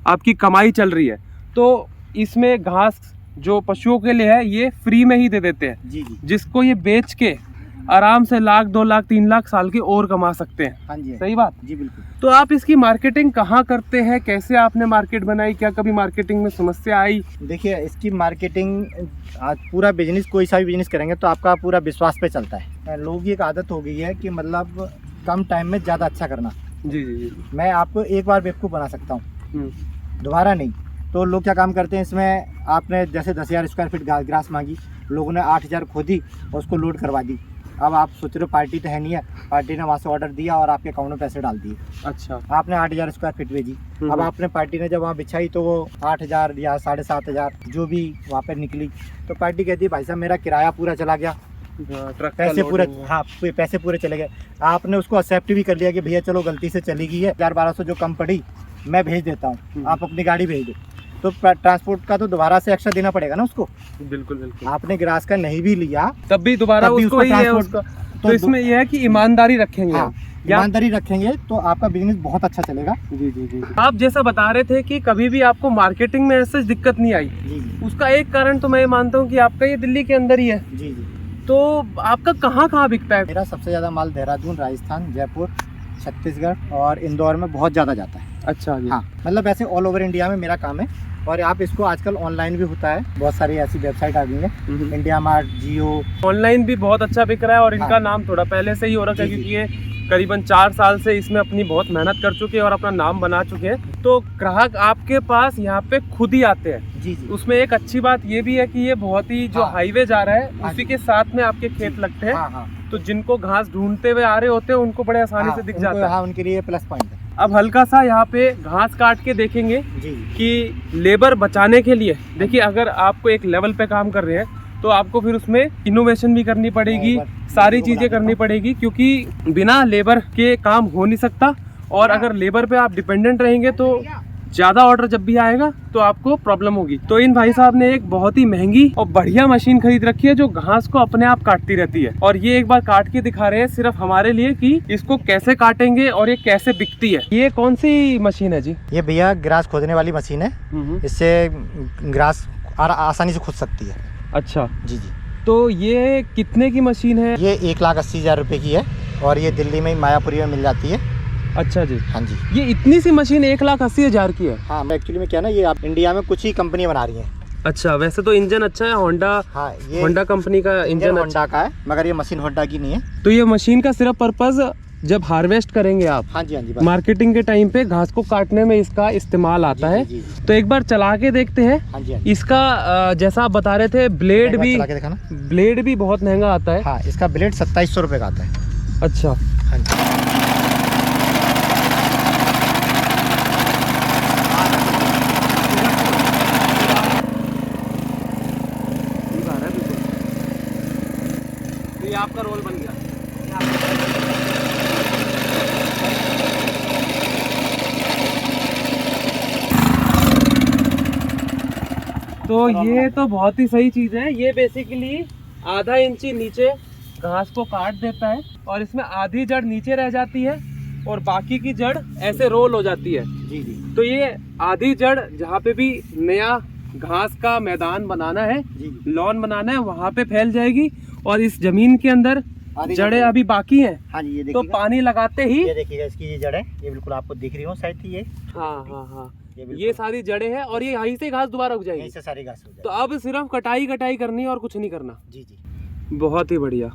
आपकी कमाई चल रही है। तो इसमें घास जो पशुओं के लिए है, ये फ्री में ही दे देते हैं। जी जी, जिसको ये बेच के आराम से 1 लाख 2 लाख 3 लाख साल के और कमा सकते हैं। हाँ जी, सही बात। जी बिल्कुल। तो आप इसकी मार्केटिंग कहाँ करते हैं, कैसे आपने मार्केट बनाई, क्या कभी मार्केटिंग में समस्या आई? देखिए इसकी मार्केटिंग, आज पूरा बिजनेस, कोई सा भी बिजनेस करेंगे तो आपका पूरा विश्वास पे चलता है। लोगों की एक आदत हो गई है कि मतलब कम टाइम में ज़्यादा अच्छा करना। जी जी जी। मैं आपको एक बार बेवकूफ़ बना सकता हूँ, दोबारा नहीं। तो लोग क्या काम करते हैं इसमें, आपने जैसे 10,000 स्क्वायर फीट ग्रास मांगी, लोगों ने 8,000 खोदी और उसको लोड करवा दी। अब आप सोच रहे हो पार्टी तो है नहीं है, पार्टी ने वहाँ से ऑर्डर दिया और आपके अकाउंट में पैसे डाल दिए। अच्छा। आपने 8,000 स्क्वायर फीट भेजी, अब आपने पार्टी ने जब वहाँ बिछाई तो वो 8,000 या 7,500 जो भी वहाँ पर निकली, तो पार्टी कहती है भाई साहब मेरा किराया पूरा चला गया, ट्रक पैसे पूरे, हाँ पैसे पूरे चले गए। आपने उसको एक्सेप्ट भी कर लिया कि भैया चलो गलती से चली गई है, 1,000-1,200 जो कम पड़ी मैं भेज देता हूँ, आप अपनी गाड़ी भेज दो। तो ट्रांसपोर्ट का तो दोबारा से एक्स्ट्रा देना पड़ेगा ना उसको। बिल्कुल बिल्कुल। आपने ग्रास का नहीं भी लिया तब भी दोबारा उसको ही है उसका। तो इसमें यह है कि ईमानदारी रखेंगे। हाँ, ईमानदारी रखेंगे तो आपका बिजनेस बहुत अच्छा चलेगा। जी जी जी। आप जैसा बता रहे थे कि कभी भी आपको मार्केटिंग में ऐसे दिक्कत नहीं आई। जी जी। उसका एक कारण तो मैं मानता हूँ कि आपका ये दिल्ली के अंदर ही है। जी जी। तो आपका कहाँ बिकता है? मेरा सबसे ज़्यादा माल देहरादून, राजस्थान, जयपुर, छत्तीसगढ़ और इंदौर में बहुत ज़्यादा जाता है। अच्छा जी। हाँ, मतलब ऐसे ऑल ओवर इंडिया में मेरा काम है। और आप इसको आजकल ऑनलाइन भी होता है, बहुत सारी ऐसी वेबसाइट आ गई है, इंडिया मार्ट, जियो। ऑनलाइन भी बहुत अच्छा बिक रहा है और इनका हाँ। नाम थोड़ा पहले से ही हो रखा है, क्योंकि ये करीबन 4 साल से इसमें अपनी बहुत मेहनत कर चुके हैं और अपना नाम बना चुके हैं। तो ग्राहक आपके पास यहाँ पे खुद ही आते हैं। जी जी। उसमें एक अच्छी बात ये भी है कि ये बहुत ही जो हाईवे जा रहा है उसी के साथ में आपके खेत लगते हैं। हाँ हाँ। तो जिनको घास ढूंढते हुए आ रहे होते हैं उनको बड़े आसानी से दिख जाता है। हाँ, उनके लिए प्लस पॉइंट है। अब हल्का सा यहाँ पे घास काट के देखेंगे जी कि लेबर बचाने के लिए, देखिए अगर आपको एक लेवल पे काम कर रहे हैं तो आपको फिर उसमें इनोवेशन भी करनी पड़ेगी, सारी चीज़ें करनी पड़ेगी, क्योंकि बिना लेबर के काम हो नहीं सकता। और अगर लेबर पे आप डिपेंडेंट रहेंगे तो ज़्यादा ऑर्डर जब भी आएगा तो आपको प्रॉब्लम होगी। तो इन भाई साहब ने एक बहुत ही महंगी और बढ़िया मशीन खरीद रखी है जो घास को अपने आप काटती रहती है। और ये एक बार काट के दिखा रहे हैं सिर्फ हमारे लिए कि इसको कैसे काटेंगे और ये कैसे बिकती है। ये कौन सी मशीन है जी? ये भैया ग्रास खोदने वाली मशीन है, इससे ग्रास आसानी से खोद सकती है। अच्छा जी जी। तो ये कितने की मशीन है? ये 1,80,000 रुपये की है और ये दिल्ली में मायापुरी में मिल जाती है। अच्छा जी। हाँ जी। ये इतनी सी मशीन 1,80,000 की है? हाँ, एक्चुअली में क्या ना, ये आप इंडिया में कुछ ही कंपनी बना रही है। अच्छा, वैसे तो इंजन अच्छा है, होंडा। हाँ, ये होंडा कंपनी का इंजन होंडा का है, मगर ये मशीन होंडा की नहीं है। तो ये मशीन का सिर्फ पर्पज जब हार्वेस्ट करेंगे आप, हाँ जी हाँ जी, मार्केटिंग के टाइम पे घास को काटने में इसका इस्तेमाल आता है। जी, जी। तो एक बार चला के देखते हैं। हाँ जी, हाँ जी। इसका जैसा आप बता रहे थे ब्लेड भी, चला के देखा ना, ब्लेड भी बहुत महंगा आता है। हाँ, इसका ब्लेड 2700 रुपये का आता है। अच्छा। हाँ जी। तो ये आपका रोल बन गया। तो ये तो बहुत ही सही चीज़ है। ये बेसिकली आधा इंची नीचे घास को काट देता है और इसमें आधी जड़ नीचे रह जाती है और बाकी की जड़ ऐसे रोल हो जाती है। जी जी। तो ये आधी जड़ जहाँ पे भी नया घास का मैदान बनाना है, लॉन बनाना है, वहाँ पे फैल जाएगी और इस जमीन के अंदर जड़ें अभी बाकी हैं। हाँ जी, ये तो पानी लगाते ही ये देखिएगा, इसकी ये जड़ है, ये बिल्कुल आपको दिख रही हो शायद ये। हाँ हाँ हाँ, ये सारी जड़ें हैं और ये यहीं से घास दोबारा उग जाएगी। इससे सारी घास हो जाएगी। तो अब सिर्फ कटाई करनी है और कुछ नहीं करना। जी जी। बहुत ही बढ़िया।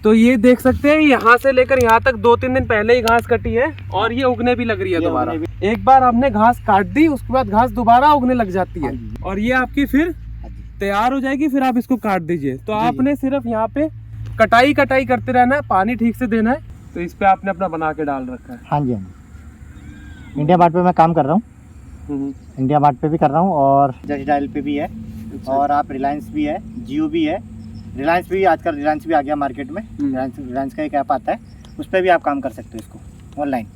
तो ये देख सकते हैं यहाँ से लेकर यहाँ तक 2-3 दिन पहले ही घास कटी है और ये उगने भी लग रही है दोबारा। एक बार आपने घास काट दी, उसके बाद घास दोबारा उगने लग जाती है और ये आपकी फिर तैयार हो जाएगी। फिर आप इसको काट दीजिए। तो आपने सिर्फ यहाँ पे कटाई करते रहना है, पानी ठीक से देना है। तो इस पे आपने अपना बना के डाल रखा है। हाँ जी हाँ जी। इंडिया मार्ट पे मैं काम कर रहा हूँ, इंडिया मार्ट पे भी कर रहा हूँ और जस्ट डायल पे भी है। अच्छा। और आप रिलायंस भी है, जियो भी है। रिलायंस भी आजकल, रिलायंस भी आ गया मार्केट में। रिलायंस का एक ऐप आता है, उस पर भी आप काम कर सकते हो इसको ऑनलाइन।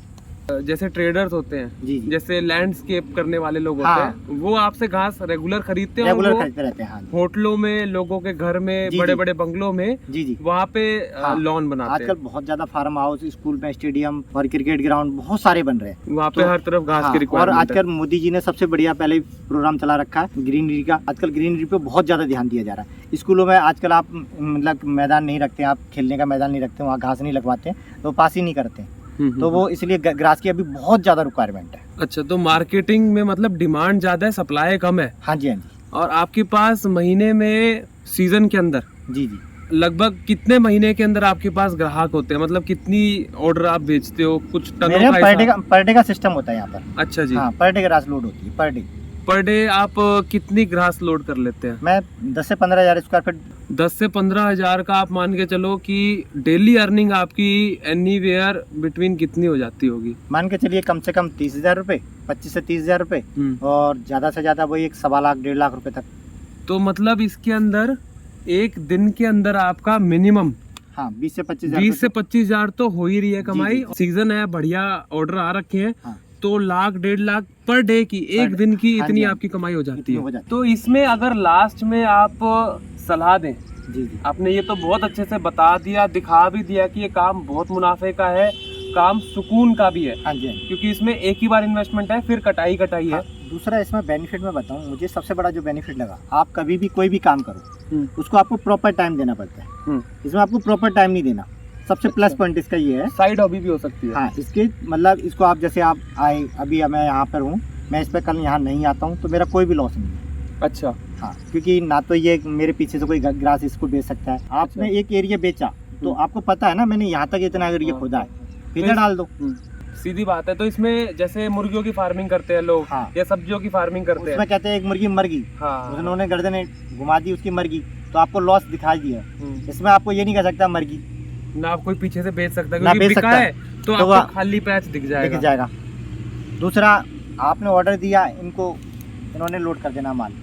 जैसे ट्रेडर्स होते हैं, जी जी, जैसे लैंडस्केप करने वाले लोग होते हाँ। हैं, वो आपसे घास रेगुलर खरीदते हैं? रेगुलर और वो खरीदते रहते हैं। हाँ होटलों में, लोगों के घर में, जी, बड़े जी। बड़े बंगलों में जी जी, वहाँ पे हाँ। लॉन बनाते आजकल बहुत ज्यादा फार्म हाउस, स्कूल में स्टेडियम और क्रिकेट ग्राउंड बहुत सारे बन रहे हैं हैं, वहाँ पे तो- हर तरफ घास हाँ, की और रिक्वायरमेंट है। आजकल मोदी जी ने सबसे बढ़िया पहले प्रोग्राम चला रखा है ग्रीनरी का। आजकल ग्रीनरी पे बहुत ज्यादा ध्यान दिया जा रहा है। स्कूलों में आजकल आप मतलब मैदान नहीं रखते, आप खेलने का मैदान नहीं रखते, वहाँ घास नहीं लगवाते, तो पास ही नहीं करते, तो वो इसलिए ग्रास की अभी बहुत ज्यादा रिक्वायरमेंट है। अच्छा, तो मार्केटिंग में मतलब डिमांड ज्यादा है, सप्लाई कम है। हाँ जी, हाँ जी, और आपके पास महीने में सीजन के अंदर जी जी, लगभग कितने महीने के अंदर आपके पास ग्राहक होते हैं? मतलब कितनी ऑर्डर आप बेचते हो? कुछ टनों मेरे का पर डे का सिस्टम होता है यहाँ पर। अच्छा जी। हाँ, पर डे ग्रास लोड होती है, पर डे आप कितनी ग्रास लोड कर लेते हैं? मैं 10 से 15 हज़ार स्क्वायर फीट। 10 से 15 हजार का आप मान के चलो कि डेली अर्निंग आपकी एनीवेयर बिटवीन कितनी हो जाती होगी? मान के चलिए कम से कम 30,000 रुपये, 25 से 30,000 रुपये, और ज्यादा से ज्यादा वही 1.25 लाख 1.5 लाख रुपए तक। तो मतलब इसके अंदर एक दिन के अंदर आपका मिनिमम हाँ, 20 से 25 20 से 25 हजार तो हो ही रही है कमाई। जी। सीजन है, बढ़िया ऑर्डर आ रखे हैं, हाँ। तो लाख 1.5 लाख पर डे की, एक दिन की हाँ इतनी जी, आपकी कमाई हो जाती इतनी है। हो जाती तो इसमें अगर लास्ट में आप सलाह दें, जी जी, आपने ये तो बहुत अच्छे से बता दिया, दिखा भी दिया कि ये काम बहुत मुनाफे का है, काम सुकून का भी है, हाँ जी, हाँ जी। क्योंकि इसमें एक ही बार इन्वेस्टमेंट है, फिर कटाई कटाई है। हाँ, दूसरा इसमें बेनिफिट मैं बताऊं, मुझे सबसे बड़ा जो बेनिफिट लगा, आप कभी भी कोई भी काम करो उसको आपको प्रॉपर टाइम देना पड़ता है। इसमें आपको प्रॉपर टाइम नहीं देना, सबसे प्लस पॉइंट इसका ये है। साइड हॉबी भी हो सकती है। हाँ, इसके मतलब इसको आप जैसे आप आए, अभी मैं यहाँ पर हूँ, मैं इस पर कल यहाँ नहीं आता हूँ तो मेरा कोई भी लॉस नहीं है। अच्छा। हाँ, क्योंकि ना तो ये मेरे पीछे से कोई ग्रास इसको बेच सकता है। आपने एक एरिया बेचा तो आपको पता है ना, मैंने यहाँ तक इतना एरिया खोदा है, इधर डाल दो, सीधी बात है। तो इसमें जैसे मुर्गियों की फार्मिंग करते हैं लोग, हाँ, या सब्जियों की फार्मिंग करते हैं, उसमें कहते हैं एक मुर्गी मर गई, हाँ, उन्होंने गर्दन घुमा दी, उसकी मर गई, तो आपको लॉस दिखाई दिया। इसमें आपको ये नहीं कह सकता मर गई, ना आप कोई पीछे से बेच सकता, ना क्योंकि बेच बिका सकता है तो आपको वह खाली पैच दिख दिख जाएगा। जाएगा। दूसरा, आपने ऑर्डर दिया, इनको इन्होंने लोड कर देना माल,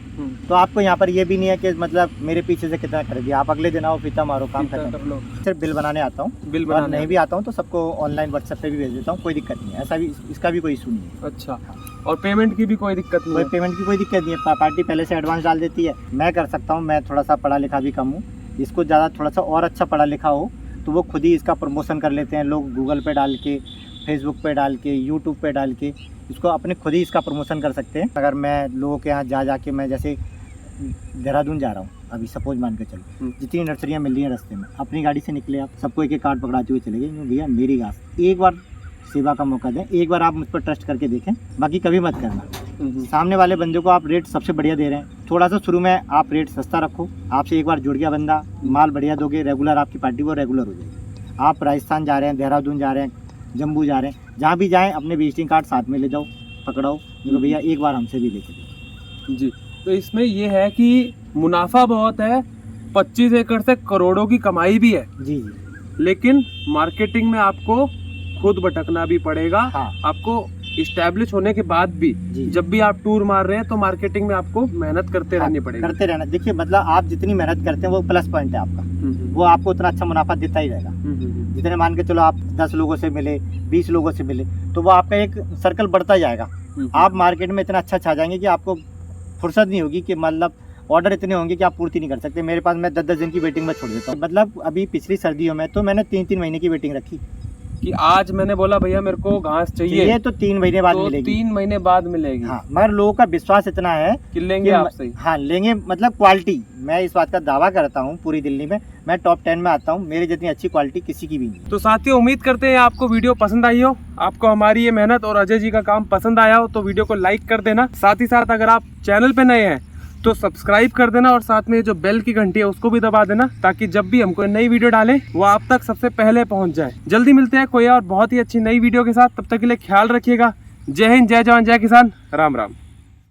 तो आपको यहाँ पर ये भी नहीं है कि मतलब मेरे पीछे से कितना कर दिया, आप अगले दिन आओ, फीता मारो, काम कर खत्म। लो। सिर्फ बिल बनाने आता हूँ, बिल और बनाने नहीं भी आता हूँ तो सबको ऑनलाइन व्हाट्सएप पे भी भेज देता हूँ, कोई दिक्कत नहीं है, ऐसा भी इसका भी कोई इशू नहीं है। अच्छा, और पेमेंट की भी कोई दिक्कत नहीं कोई है? पेमेंट की कोई दिक्कत नहीं है, पार्टी पहले से एडवांस डाल देती है, मैं कर सकता हूँ, मैं थोड़ा सा पढ़ा लिखा भी कम हूँ, इसको ज़्यादा थोड़ा सा और अच्छा पढ़ा लिखा हो तो वो खुद ही इसका प्रमोशन कर लेते हैं लोग, गूगल पे डाल के, फेसबुक पे डाल के, यूट्यूब पे डाल के, इसको अपने खुद ही इसका प्रमोशन कर सकते हैं। अगर मैं लोगों के यहाँ जा के, मैं जैसे देहरादून जा रहा हूँ अभी, सपोज मान के चलो, जितनी नर्सरियाँ मिल रही हैं रास्ते में, अपनी गाड़ी से निकले, आप सबको एक एक कार्ड पकड़ाते हुए चले गए, भैया मेरी घास, एक बार सेवा का मौका दें, एक बार आप मुझ पर ट्रस्ट करके देखें, बाकी कभी मत करना। सामने वाले बंदे को आप रेट सबसे बढ़िया दे रहे हैं, थोड़ा सा शुरू में आप रेट सस्ता रखो, आपसे एक बार जुड़ गया बंदा, माल बढ़िया दोगे, रेगुलर आपकी पार्टी वो रेगुलर हो जाएगी। आप राजस्थान जा रहे हैं, देहरादून जा रहे हैं, जम्मू जा रहे हैं, जहाँ भी जाएँ अपने विजिटिंग कार्ड साथ में ले जाओ, पकड़ाओ, तो भैया एक बार हमसे भी लेके दो जी। तो इसमें ये है कि मुनाफा बहुत है, 25 एकड़ से करोड़ों की कमाई भी है। जी जी, लेकिन मार्केटिंग में आपको खुद भटकना भी पड़ेगा। हाँ, आपको इस्टेब्लिश होने के बाद भी जी, जब भी आप टूर मार रहे हैं तो मार्केटिंग में आपको मेहनत करते रहनी पड़ेगी। करते रहना। देखिए मतलब आप जितनी मेहनत करते हैं वो प्लस पॉइंट है आपका, वो आपको उतना अच्छा मुनाफा देता ही रहेगा। जितने मान के चलो आप 10 लोगों से मिले, 20 लोगों से मिले, तो वो आपका एक सर्कल बढ़ता जाएगा। आप मार्केट में इतना अच्छा छा जाएंगे कि आपको फुर्सत नहीं होगी, कि मतलब ऑर्डर इतने होंगे कि आप पूर्ति नहीं कर सकते। मेरे पास मैं 10-10 दिन की वेटिंग में छोड़ देता हूँ। मतलब अभी पिछली सर्दियों में तो मैंने 3-3 महीने की वेटिंग रखी कि आज मैंने बोला भैया मेरे को घास चाहिए, ये तो 3 महीने बाद तो मिलेगी। 3 महीने बाद मिलेगी। हाँ, मगर लोगों का विश्वास इतना है कि लेंगे कि आपसे। हाँ लेंगे, मतलब क्वालिटी, मैं इस बात का दावा करता हूँ पूरी दिल्ली में मैं टॉप 10 में आता हूँ, मेरी जितनी अच्छी क्वालिटी किसी की भी नहीं। तो साथियों, उम्मीद करते हैं आपको वीडियो पसंद आई हो, आपको हमारी ये मेहनत और अजय जी का काम पसंद आया हो, तो वीडियो को लाइक कर देना। साथ ही साथ अगर आप चैनल पे नए हैं तो सब्सक्राइब कर देना, और साथ में जो बेल की घंटी है उसको भी दबा देना, ताकि जब भी हम कोई नई वीडियो डालें वो आप तक सबसे पहले पहुंच जाए। जल्दी मिलते हैं कोई और बहुत ही अच्छी नई वीडियो के साथ, तब तक के लिए ख्याल रखिएगा। जय हिंद, जय जवान, जय किसान, राम राम।